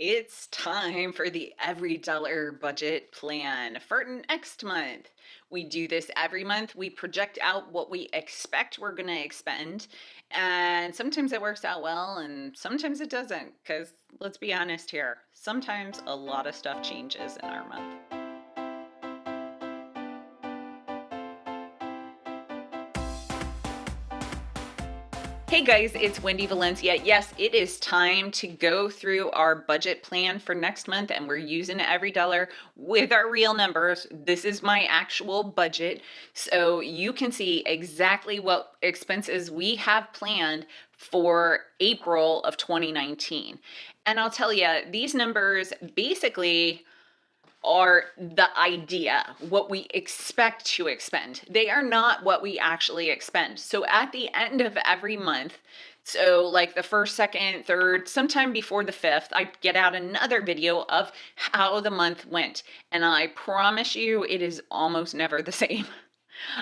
It's time for the EveryDollar budget plan for next month. We do this every month. We project out what we expect we're going to expend. And sometimes it works out well, and sometimes it doesn't. Because let's be honest here, sometimes a lot of stuff changes in our month. Hey guys, it's Wendy Valencia. Yes, it is time to go through our budget plan for next month, and we're using EveryDollar with our real numbers. This is my actual budget, so you can see exactly what expenses we have planned for April of 2019. And I'll tell you, these numbers basically are the idea, what we expect to expend. They are not what we actually expend. So at the end of every month, so like the first, second, third, sometime before the fifth, I get out another video of how the month went. And I promise you, it is almost never the same.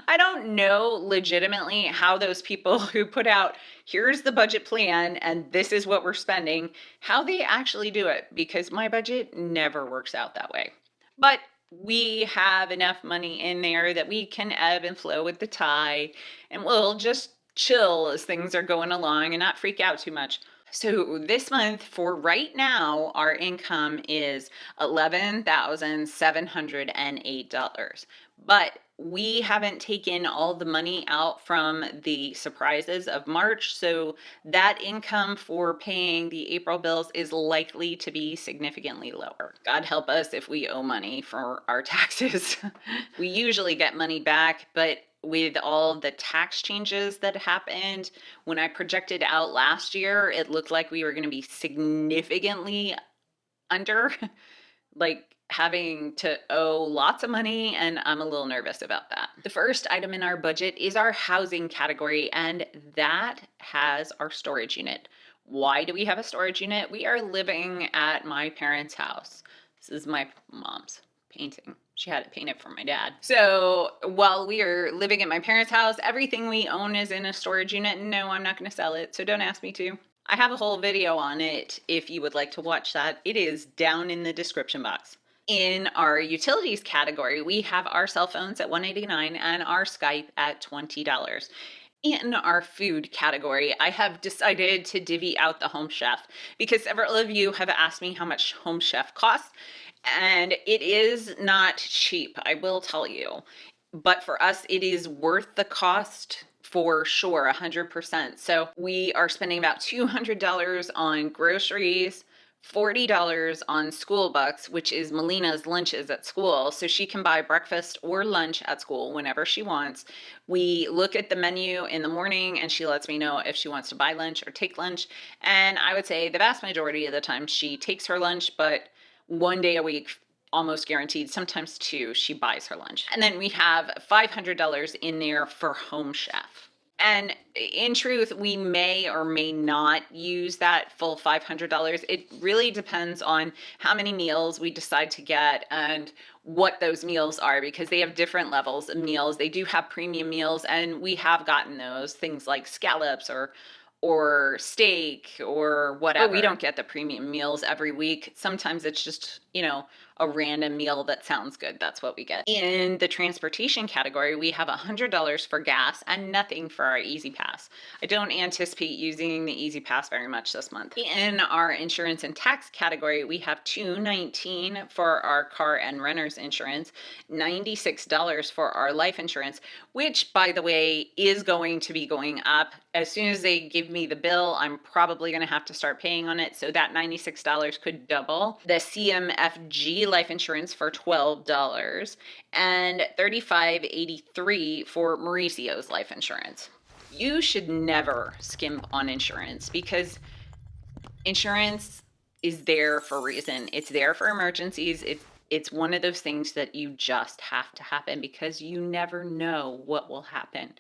I don't know legitimately how those people who put out, here's the budget plan and this is what we're spending, how they actually do it, because my budget never works out that way. But we have enough money in there that we can ebb and flow with the tide, and we'll just chill as things are going along and not freak out too much. So this month, for right now, our income is $11,708. But we haven't taken all the money out from the surprises of March, so that income for paying the April bills is likely to be significantly lower. God help us if we owe money for our taxes. We usually get money back, but with all the tax changes that happened, when I projected out last year, it looked like we were going to be significantly under, like having to owe lots of money, and I'm a little nervous about that. The first item in our budget is our housing category, and that has our storage unit. Why do we have a storage unit? We are living at my parents' house. This is my mom's painting. She had it painted for my dad. So while we are living at my parents' house, everything we own is in a storage unit. No, I'm not going to sell it, so don't ask me to. I have a whole video on it if you would like to watch that. It is down in the description box. In our utilities category, we have our cell phones at $189 and our Skype at $20. In our food category, I have decided to divvy out the Home Chef because several of you have asked me how much Home Chef costs, and it is not cheap, I will tell you. But for us, it is worth the cost for sure, 100%. So we are spending about $200 on groceries, $40 on school bucks, which is Melina's lunches at school. So she can buy breakfast or lunch at school whenever she wants. We look at the menu in the morning and she lets me know if she wants to buy lunch or take lunch. And I would say the vast majority of the time she takes her lunch, but one day a week, almost guaranteed, sometimes two, she buys her lunch. And then we have $500 in there for Home Chef. And in truth, we may or may not use that full $500. It really depends on how many meals we decide to get and what those meals are, because they have different levels of meals. They do have premium meals, and we have gotten those, things like scallops or steak or whatever. But we don't get the premium meals every week. Sometimes it's just, a random meal that sounds good. That's what we get. In the transportation category, we have $100 for gas and nothing for our Easy Pass. I don't anticipate using the Easy Pass very much this month. In our insurance and tax category, we have $219 for our car and renter's insurance, $96 for our life insurance, which, by the way, is going to be going up. As soon as they give me the bill, I'm probably going to have to start paying on it. So that $96 could double. The CMFG life insurance for $12 and $35.83 for Mauricio's life insurance. You should never skimp on insurance because insurance is there for a reason. It's there for emergencies. It's one of those things that you just have to happen because you never know what will happen.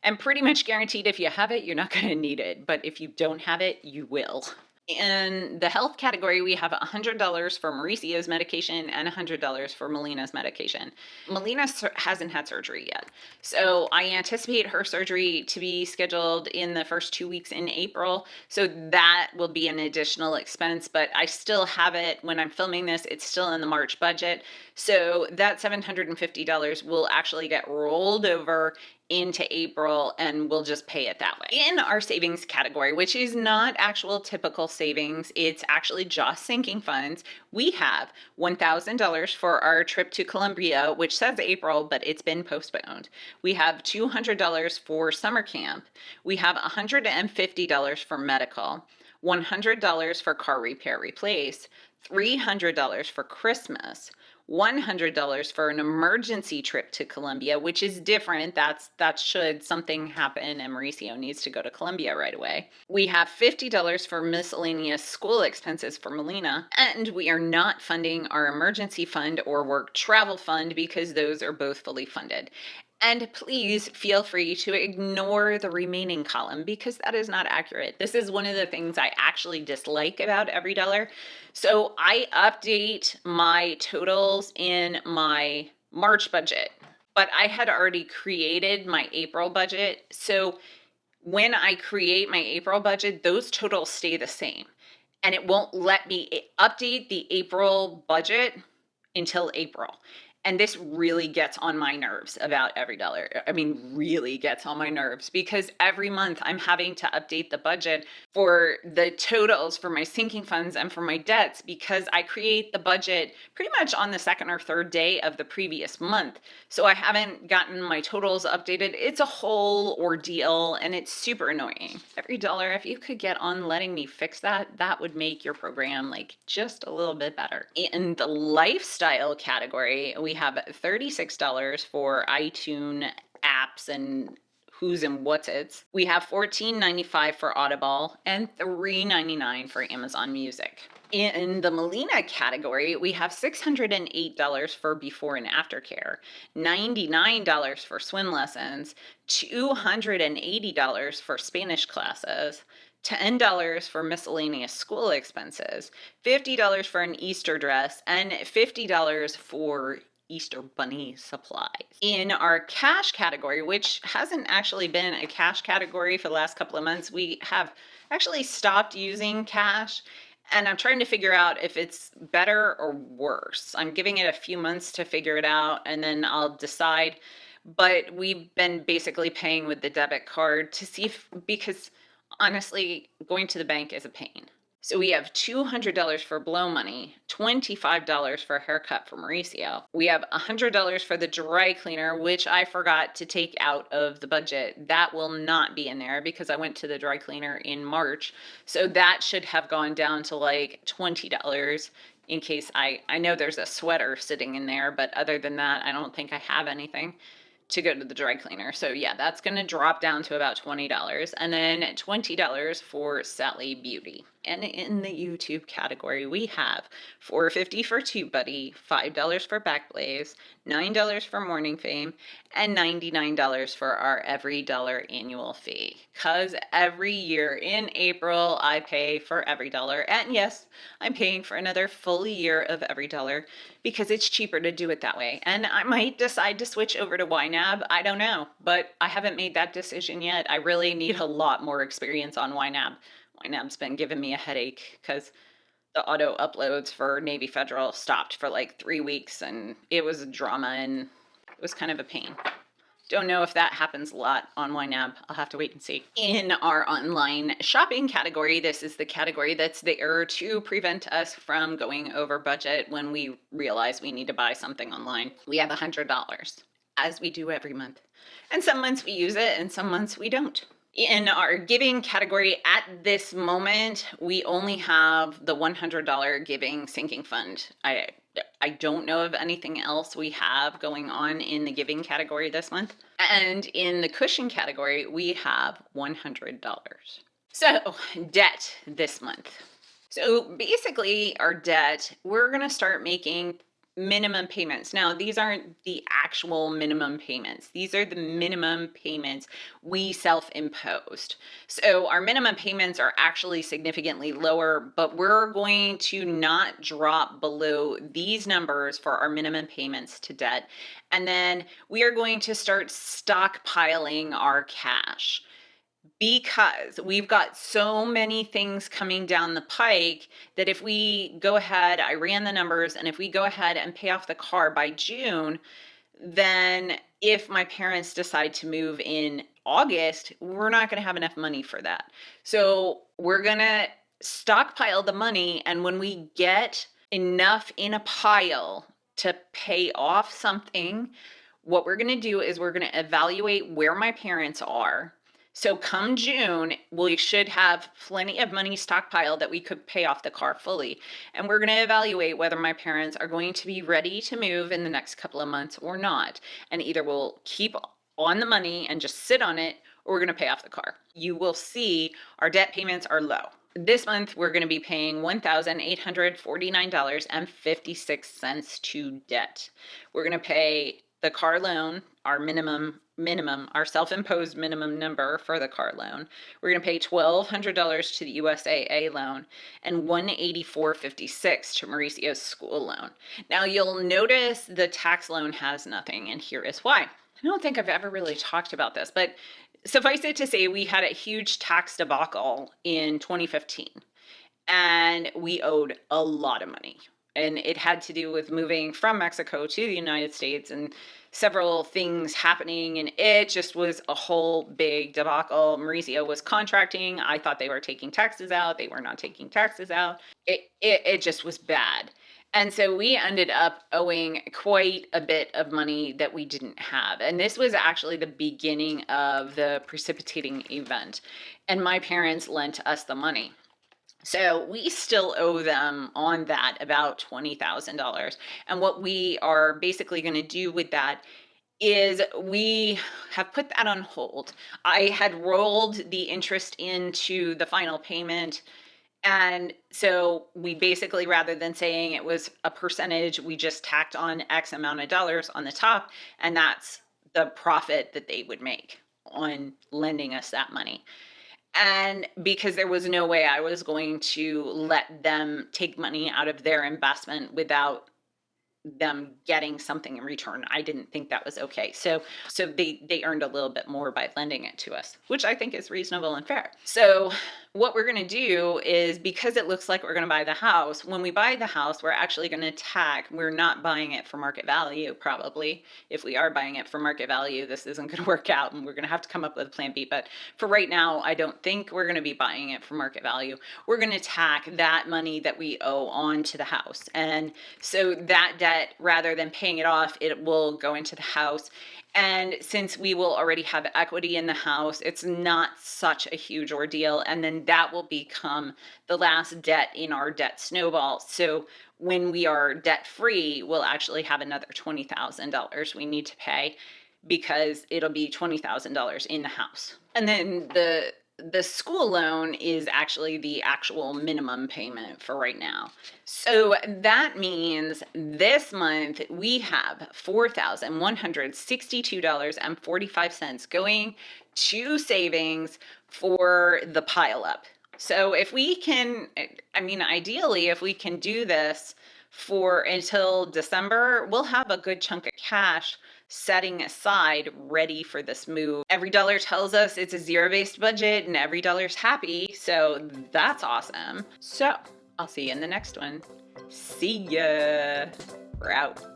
And pretty much guaranteed if you have it, you're not going to need it. But if you don't have it, you will. In the health category, we have $100 for Mauricio's medication and $100 for Melina's medication. Melina hasn't had surgery yet. So I anticipate her surgery to be scheduled in the first 2 weeks in April. So that will be an additional expense, but I still have it when I'm filming this. It's still in the March budget. So that $750 will actually get rolled over into April and we'll just pay it that way. In our savings category, which is not actual typical savings, it's actually just sinking funds, we have $1,000 for our trip to Colombia, which says April, but it's been postponed. We have $200 for summer camp. We have $150 for medical, $100 for car repair replace, $300 for Christmas, $100 for an emergency trip to Colombia, which is different. That's should something happen and Mauricio needs to go to Colombia right away. We have $50 for miscellaneous school expenses for Melina, and we are not funding our emergency fund or work travel fund because those are both fully funded. And please feel free to ignore the remaining column because that is not accurate. This is one of the things I actually dislike about EveryDollar. So I update my totals in my March budget, but I had already created my April budget. So when I create my April budget, those totals stay the same. And it won't let me update the April budget until April. And this really gets on my nerves about EveryDollar. I mean, really gets on my nerves because every month I'm having to update the budget for the totals for my sinking funds and for my debts because I create the budget pretty much on the second or third day of the previous month. So I haven't gotten my totals updated. It's a whole ordeal and it's super annoying. EveryDollar, if you could get on letting me fix that, that would make your program like just a little bit better. In the lifestyle category, we have $36 for iTunes apps and who's and what's it's. We have $14.95 for Audible and $3.99 for Amazon Music. In the Melina category, we have $608 for before and after care, $99 for swim lessons, $280 for Spanish classes, $10 for miscellaneous school expenses, $50 for an Easter dress, and $50 for Easter bunny supplies. In our cash category, which hasn't actually been a cash category for the last couple of months, we have actually stopped using cash. And I'm trying to figure out if it's better or worse. I'm giving it a few months to figure it out and then I'll decide. But we've been basically paying with the debit card to see if, because honestly, going to the bank is a pain. So we have $200 for blow money, $25 for a haircut for Mauricio. We have $100 for the dry cleaner, which I forgot to take out of the budget. That will not be in there because I went to the dry cleaner in March. So that should have gone down to like $20 in case I know there's a sweater sitting in there, but other than that, I don't think I have anything to go to the dry cleaner. So yeah, that's going to drop down to about $20 and then $20 for Sally Beauty. And in the YouTube category, we have $4.50 for TubeBuddy, $5 for Backblaze, $9 for Morning Fame, and $99 for our EveryDollar annual fee. Cause every year in April, I pay for EveryDollar. And yes, I'm paying for another full year of EveryDollar because it's cheaper to do it that way. And I might decide to switch over to YNAB. I don't know, but I haven't made that decision yet. I really need a lot more experience on YNAB. YNAB's been giving me a headache because the auto uploads for Navy Federal stopped for like 3 weeks and it was a drama and it was kind of a pain. Don't know if that happens a lot on YNAB. I'll have to wait and see. In our online shopping category, this is the category that's there to prevent us from going over budget when we realize we need to buy something online. We have $100, as we do every month. And some months we use it and some months we don't. In our giving category at this moment, we only have the $100 giving sinking fund. I don't know of anything else we have going on in the giving category this month. And in the cushion category, we have $100. So debt this month. So basically our debt, we're going to start making minimum payments. Now, these aren't the actual minimum payments. These are the minimum payments we self-imposed. So our minimum payments are actually significantly lower, but we're going to not drop below these numbers for our minimum payments to debt. And then we are going to start stockpiling our cash, because we've got so many things coming down the pike that if we go ahead, I ran the numbers, and if we go ahead and pay off the car by June, then if my parents decide to move in August, we're not going to have enough money for that. So we're going to stockpile the money, and when we get enough in a pile to pay off something, what we're going to do is we're going to evaluate where my parents are. So come June, we should have plenty of money stockpiled that we could pay off the car fully. And we're going to evaluate whether my parents are going to be ready to move in the next couple of months or not. And either we'll keep on the money and just sit on it, or we're going to pay off the car. You will see our debt payments are low. This month, we're going to be paying $1,849.56 to debt. We're going to pay the car loan, our minimum, our self-imposed minimum number for the car loan. We're going to pay $1,200 to the USAA loan and $184.56 to Mauricio's school loan. Now you'll notice the tax loan has nothing, and here is why. I don't think I've ever really talked about this, but suffice it to say, we had a huge tax debacle in 2015, and we owed a lot of money. And it had to do with moving from Mexico to the United States and several things happening, and it just was a whole big debacle. Mauricio was contracting. I thought they were taking taxes out. They were not taking taxes out. It just was bad. And so we ended up owing quite a bit of money that we didn't have. And this was actually the beginning of the precipitating event. And my parents lent us the money. So we still owe them on that about $20,000. And what we are basically going to do with that is we have put that on hold. I had rolled the interest into the final payment. And so we basically, rather than saying it was a percentage, we just tacked on X amount of dollars on the top. And that's the profit that they would make on lending us that money. And because there was no way I was going to let them take money out of their investment without them getting something in return, I didn't think that was okay. So they earned a little bit more by lending it to us, which I think is reasonable and fair. So what we're going to do is, because it looks like we're going to buy the house, when we buy the house, we're actually going to tack. We're not buying it for market value, probably. If we are buying it for market value, this isn't going to work out, and we're going to have to come up with a plan B. But for right now, I don't think we're going to be buying it for market value. We're going to tack that money that we owe onto the house. And so that debt, rather than paying it off, it will go into the house. And since we will already have equity in the house, it's not such a huge ordeal. And then that will become the last debt in our debt snowball. So when we are debt free, we'll actually have another $20,000 we need to pay, because it'll be $20,000 in the house. And then the school loan is actually the actual minimum payment for right now. So that means this month we have $4,162.45 going to savings for the pile up. So if we can, ideally, if we can do this for until December, we'll have a good chunk of cash setting aside ready for this move. EveryDollar tells us it's a zero-based budget and EveryDollar's happy, so that's awesome. So I'll see you in the next one. See ya. We're out.